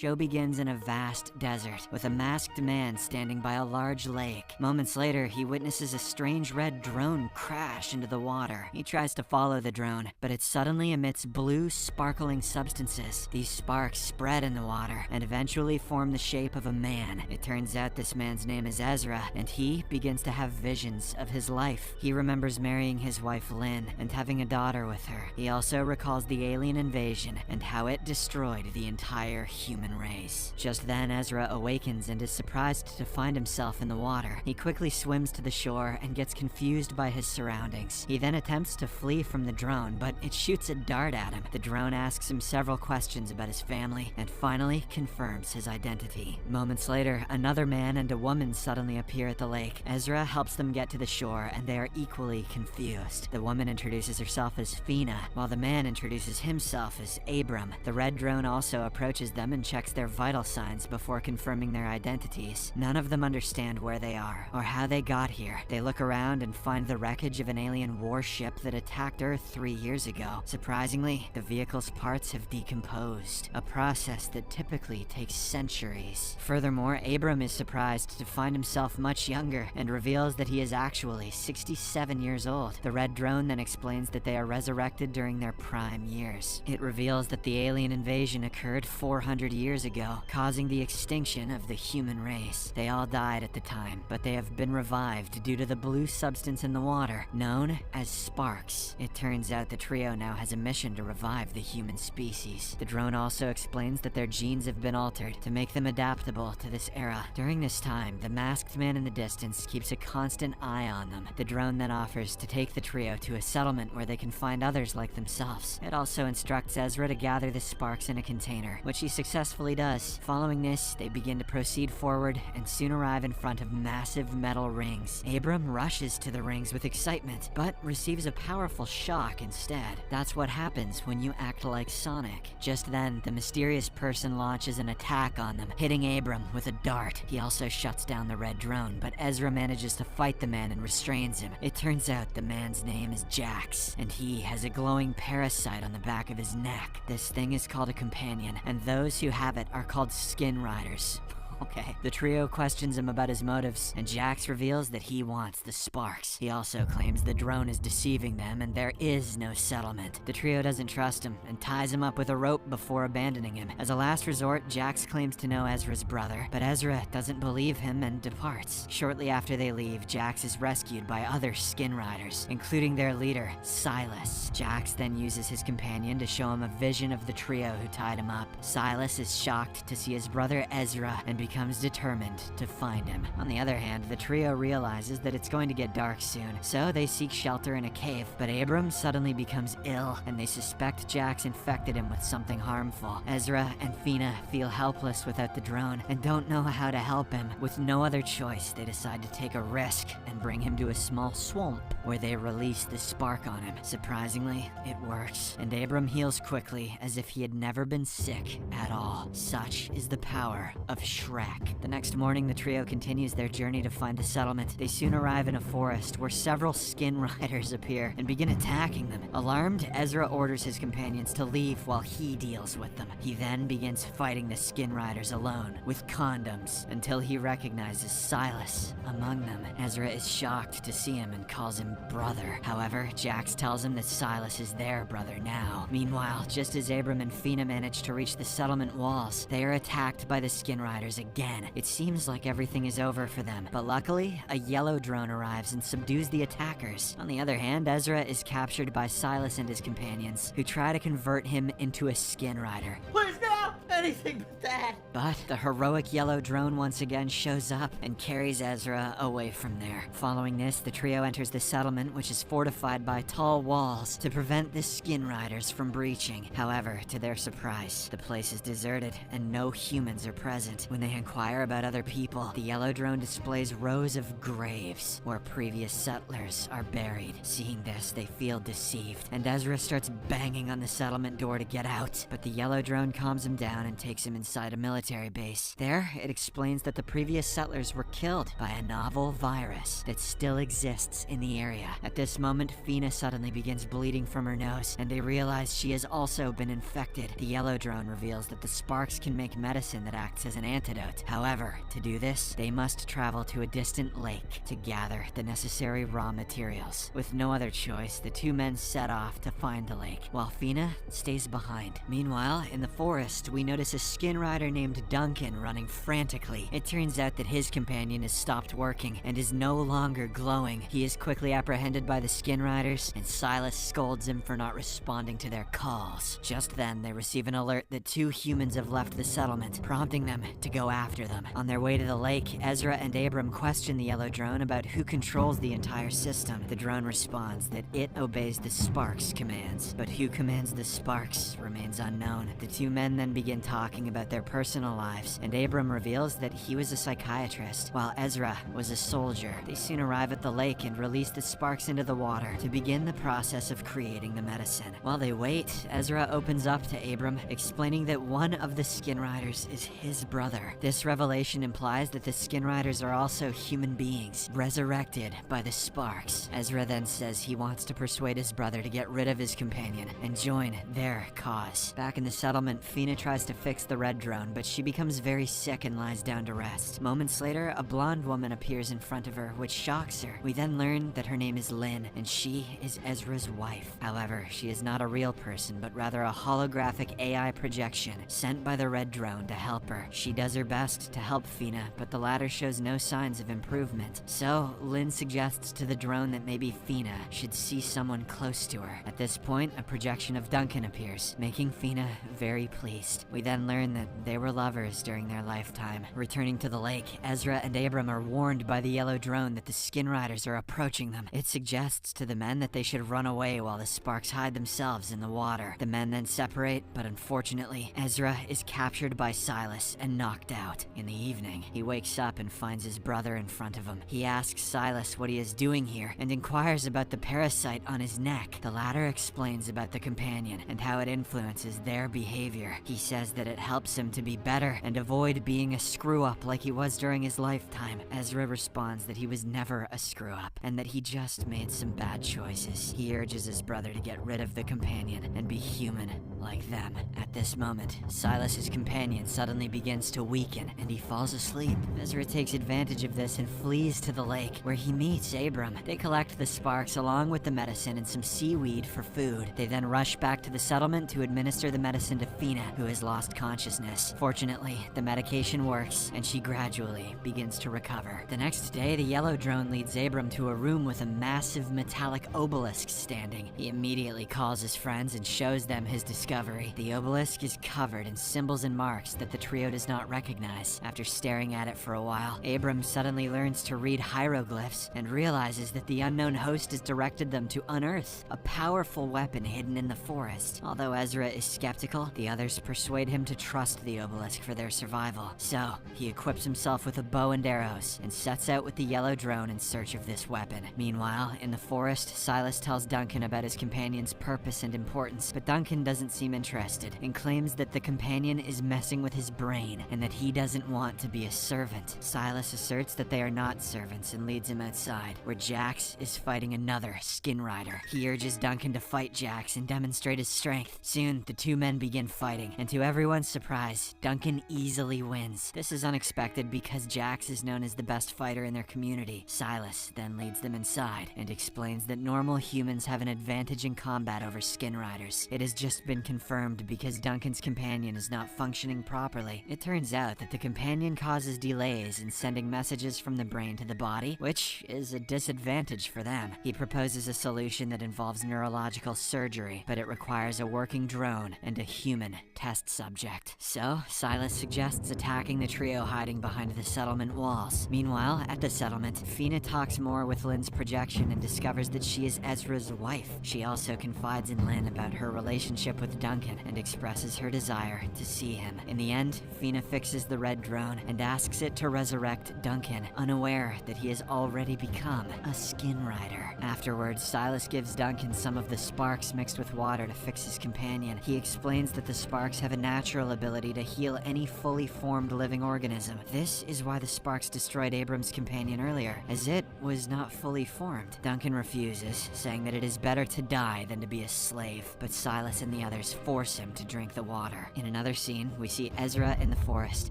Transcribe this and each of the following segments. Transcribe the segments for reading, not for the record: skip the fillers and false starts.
show begins in a vast desert, with a masked man standing by a large lake. Moments later, he witnesses a strange red drone crash into the water. He tries to follow the drone, but it suddenly emits blue, sparkling substances. These sparks spread in the water, and eventually form the shape of a man. It turns out this man's name is Ezra, and he begins to have visions of his life. He remembers marrying his wife Lynn, and having a daughter with her. He also recalls the alien invasion, and how it destroyed the entire human race. Just then, Ezra awakens and is surprised to find himself in the water. He quickly swims to the shore and gets confused by his surroundings. He then attempts to flee from the drone, but it shoots a dart at him. The drone asks him several questions about his family, and finally confirms his identity. Moments later, another man and a woman suddenly appear at the lake. Ezra helps them get to the shore, and they are equally confused. The woman introduces herself as Fina, while the man introduces himself as Abram. The red drone also approaches them and checks their vital signs before confirming their identities. None of them understand where they are, or how they got here. They look around and find the wreckage of an alien warship that attacked Earth 3 years ago. Surprisingly, the vehicle's parts have decomposed, a process that typically takes centuries. Furthermore, Abram is surprised to find himself much younger, and reveals that he is actually 67 years old. The red drone then explains that they are resurrected during their prime years. It reveals that the alien invasion occurred 400 years ago, causing the extinction of the human race. They all died at the time, but they have been revived due to the blue substance in the water, known as sparks. It turns out the trio now has a mission to revive the human species. The drone also explains that their genes have been altered to make them adaptable to this era. During this time, the masked man in the distance keeps a constant eye on them. The drone then offers to take the trio to a settlement where they can find others like themselves. It also instructs Ezra to gather the sparks in a container, which he successfully does. Following this, they begin to proceed forward and soon arrive in front of massive metal rings. Abram rushes to the rings with excitement, but receives a powerful shock instead. That's what happens when you act like Sonic. Just then, the mysterious person launches an attack on them, hitting Abram with a dart. He also shuts down the red drone, but Ezra manages to fight the man and restrains him. It turns out the man's name is Jax, and he has a glowing parasite on the back of his neck. This thing is called a companion, and those who have it are called skin riders. Okay. The trio questions him about his motives, and Jax reveals that he wants the sparks. He also claims the drone is deceiving them and there is no settlement. The trio doesn't trust him and ties him up with a rope before abandoning him. As a last resort, Jax claims to know Ezra's brother, but Ezra doesn't believe him and departs. Shortly after they leave, Jax is rescued by other skin riders, including their leader, Silas. Jax then uses his companion to show him a vision of the trio who tied him up. Silas is shocked to see his brother Ezra and becomes determined to find him. On the other hand, the trio realizes that it's going to get dark soon, so they seek shelter in a cave. But Abram suddenly becomes ill, and they suspect Jax infected him with something harmful. Ezra and Fina feel helpless without the drone and don't know how to help him. With no other choice, they decide to take a risk and bring him to a small swamp where they release the spark on him. Surprisingly, it works, and Abram heals quickly as if he had never been sick at all. Such is the power of Shrek. The next morning, the trio continues their journey to find the settlement. They soon arrive in a forest where several skin riders appear and begin attacking them. Alarmed, Ezra orders his companions to leave while he deals with them. He then begins fighting the skin riders alone with condoms until he recognizes Silas among them. Ezra is shocked to see him and calls him brother. However, Jax tells him that Silas is their brother now. Meanwhile, just as Abram and Fina manage to reach the settlement walls, they are attacked by the skin riders again. It seems like everything is over for them, but luckily, a yellow drone arrives and subdues the attackers. On the other hand, Ezra is captured by Silas and his companions, who try to convert him into a skin rider. Please no! Anything but that! But the heroic yellow drone once again shows up and carries Ezra away from there. Following this, the trio enters the settlement, which is fortified by tall walls to prevent the skin riders from breaching. However, to their surprise, the place is deserted and no humans are present. When they inquire about other people, the yellow drone displays rows of graves where previous settlers are buried. Seeing this, they feel deceived, and Ezra starts banging on the settlement door to get out. But the yellow drone calms him down and and takes him inside a military base. There, it explains that the previous settlers were killed by a novel virus that still exists in the area. At this moment, Fina suddenly begins bleeding from her nose, and they realize she has also been infected. The yellow drone reveals that the sparks can make medicine that acts as an antidote. However, to do this, they must travel to a distant lake to gather the necessary raw materials. With no other choice, the two men set off to find the lake, while Fina stays behind. Meanwhile, in the forest, we notice a skin rider named Duncan running frantically. It turns out that his companion has stopped working and is no longer glowing. He is quickly apprehended by the skin riders, and Silas scolds him for not responding to their calls. Just then, they receive an alert that two humans have left the settlement, prompting them to go after them. On their way to the lake, Ezra and Abram question the yellow drone about who controls the entire system. The drone responds that it obeys the Sparks commands, but who commands the Sparks remains unknown. The two men then begin talking about their personal lives, and Abram reveals that he was a psychiatrist, while Ezra was a soldier. They soon arrive at the lake and release the Sparks into the water to begin the process of creating the medicine. While they wait, Ezra opens up to Abram, explaining that one of the Skin Riders is his brother. This revelation implies that the Skin Riders are also human beings, resurrected by the Sparks. Ezra then says he wants to persuade his brother to get rid of his companion and join their cause. Back in the settlement, Fina tries to fix the red drone, but she becomes very sick and lies down to rest. Moments later, a blonde woman appears in front of her, which shocks her. We then learn that her name is Lynn, and she is Ezra's wife. However, she is not a real person, but rather a holographic AI projection sent by the red drone to help her. She does her best to help Fina, but the latter shows no signs of improvement. So, Lynn suggests to the drone that maybe Fina should see someone close to her. At this point, a projection of Duncan appears, making Fina very pleased. We then learn that they were lovers during their lifetime. Returning to the lake, Ezra and Abram are warned by the yellow drone that the Skin Riders are approaching them. It suggests to the men that they should run away while the Sparks hide themselves in the water. The men then separate, but unfortunately, Ezra is captured by Silas and knocked out. In the evening, he wakes up and finds his brother in front of him. He asks Silas what he is doing here and inquires about the parasite on his neck. The latter explains about the companion and how it influences their behavior. He says that it helps him to be better and avoid being a screw-up like he was during his lifetime. Ezra responds that he was never a screw-up and that he just made some bad choices. He urges his brother to get rid of the companion and be human like them. At this moment, Silas's companion suddenly begins to weaken and he falls asleep. Ezra takes advantage of this and flees to the lake where he meets Abram. They collect the Sparks along with the medicine and some seaweed for food. They then rush back to the settlement to administer the medicine to Fina, who has lost consciousness. Fortunately, the medication works and she gradually begins to recover. The next day, the yellow drone leads Abram to a room with a massive metallic obelisk standing. He immediately calls his friends and shows them his discovery. The obelisk is covered in symbols and marks that the trio does not recognize. After staring at it for a while, Abram suddenly learns to read hieroglyphs and realizes that the unknown host has directed them to unearth a powerful weapon hidden in the forest. Although Ezra is skeptical, the others persuade him to trust the obelisk for their survival. So, he equips himself with a bow and arrows and sets out with the yellow drone in search of this weapon. Meanwhile, in the forest, Silas tells Duncan about his companion's purpose and importance, but Duncan doesn't seem interested and claims that the companion is messing with his brain and that he doesn't want to be a servant. Silas asserts that they are not servants and leads him outside, where Jax is fighting another Skin Rider. He urges Duncan to fight Jax and demonstrate his strength. Soon, the two men begin fighting, and to everyone's surprise, Duncan easily wins. This is unexpected because Jax is known as the best fighter in their community. Silas then leads them inside and explains that normal humans have an advantage in combat over Skin Riders. It has just been confirmed because Duncan's companion is not functioning properly. It turns out that the companion causes delays in sending messages from the brain to the body, which is a disadvantage for them. He proposes a solution that involves neurological surgery, but it requires a working drone and a human test subject. So, Silas suggests attacking the trio hiding behind the settlement walls. Meanwhile, at the settlement, Fina talks more with Lynn's projection and discovers that she is Ezra's wife. She also confides in Lynn about her relationship with Duncan and expresses her desire to see him. In the end, Fina fixes the red drone and asks it to resurrect Duncan, unaware that he has already become a Skin Rider. Afterwards, Silas gives Duncan some of the Sparks mixed with water to fix his companion. He explains that the Sparks have a natural natural ability to heal any fully formed living organism. This is why the sparks destroyed Abram's companion earlier, as it was not fully formed. Duncan refuses, saying that it is better to die than to be a slave, but Silas and the others force him to drink the water. In another scene, we see Ezra in the forest,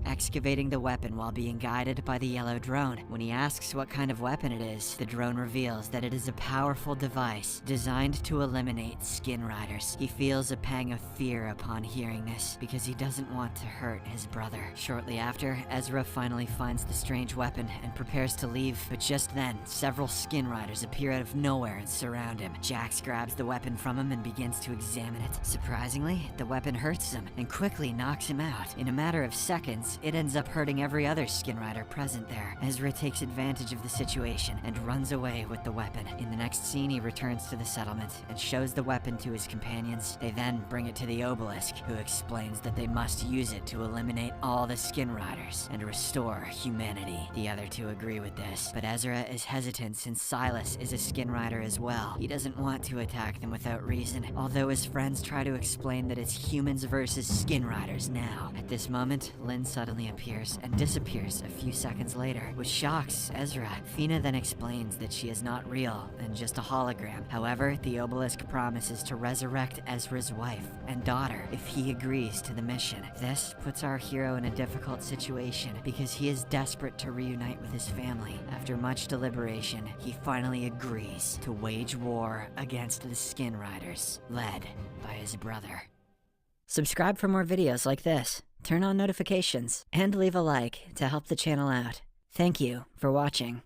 excavating the weapon while being guided by the yellow drone. When he asks what kind of weapon it is, the drone reveals that it is a powerful device designed to eliminate Skin Riders. He feels a pang of fear upon hearing this, because he doesn't want to hurt his brother. Shortly after, Ezra finally finds the strange weapon and prepares to leave, but just then, several Skin Riders appear out of nowhere and surround him. Jax grabs the weapon from him and begins to examine it. Surprisingly, the weapon hurts him and quickly knocks him out. In a matter of seconds, it ends up hurting every other Skin Rider present there. Ezra takes advantage of the situation and runs away with the weapon. In the next scene, he returns to the settlement and shows the weapon to his companions. They then bring it to the Obelisk, who explains that they must use it to eliminate all the Skin Riders and restore humanity. The other two agree with this, but Ezra is hesitant since Silas is a Skin Rider as well. He doesn't want to attack them without reason, although his friends try to explain that it's humans versus Skin Riders now. At this moment, Lynn suddenly appears and disappears a few seconds later, which shocks Ezra. Fina then explains that she is not real and just a hologram. However, the Obelisk promises to resurrect Ezra's wife and daughter if he agrees to the mission. This puts our hero in a difficult situation because he is desperate to reunite with his family. After much deliberation, he finally agrees to wage war against the Skin Riders, led by his brother. Subscribe for more videos like this, turn on notifications, and leave a like to help the channel out. Thank you for watching.